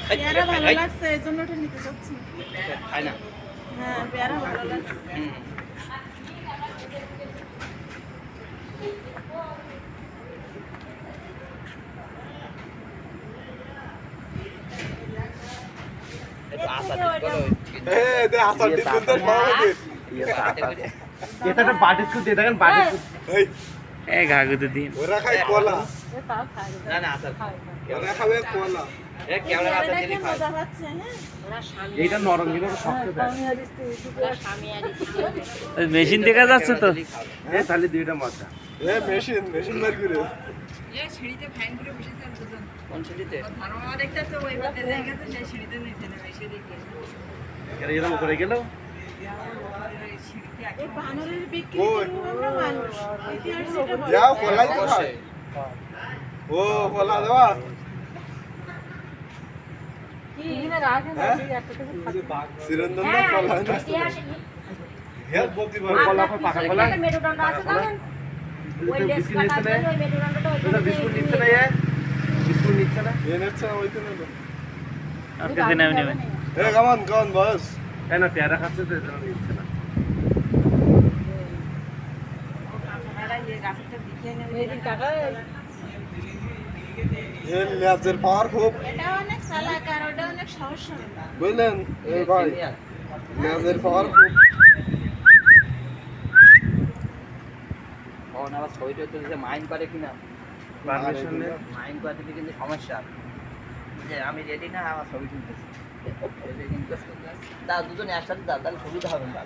পেয়ারা ভালো লাগছে এজন্য ওটা নিতে চাচ্ছি। খাই না। হ্যাঁ পেয়ারা ভালো লাগছে। ঘাগুতে দিন ওরা খায় কলা, তাও খাই। না না আচার ওরা খাবে কলা। কেমন আচার দিলি খাই মজা পাচ্ছে হ্যাঁ। এইটা নরম কিন্তু শক্ত দেয়। মেশিন দেখা যাচ্ছে তো তাহলে দুইটা মজা। এ মেশিন মেশিন মার করে এই সিঁড়িতে ফ্যান করে বসেছে দুজন। কোন সিটিতে ধারণা দেখতেছে ওই বাতে জায়গাতে সেই সিঁড়িতে নিচে নেমে এসে দেখি। এরা এরকম করে গেল। এই বানরের বিক্রি করব আমরা মানুষ। ইতিহাস যেটা বলে। যাও কলাই তো খায়। ও কলা দেওয়া কি না রাখেন না একটা কিছু খাচ্ছে। চিরঞ্জন না কলা না হেল বলতে পারো কলা পর পাকা কলা। মেরুদণ্ড আছে জানেন ওই ডেস্ক বিস্কুট নিচ্ছে কাটা না? ওই মেরুদণ্ডটা তোরা বিস্কুট নিচ্ছে না এ? বিস্কুট নিচ্ছে না? এনেছে ওইতে না আপনি দিন আমি নেবেন এ কামান কামান বস তাই না পেয়ারা খাচ্ছে তো এজন্য নিচ্ছে না। মেয়েদের টাকা এর লেজের পাওয়ার খুব এটা অনেক চালাক আর ওটা অনেক সাহসী। বুঝলেন এ ভাই লেজের পাওয়ার খুব কখন আবার ছবিটা তুলছে মাইন্ড করে কিনা পারমিশন নেই। মাইন্ড করে দিলে কিন্তু সমস্যা যে আমি রেডি না আমার ছবি তুলতেছি তা দুজনে একসাথে দাও তাহলে সুবিধা হবে না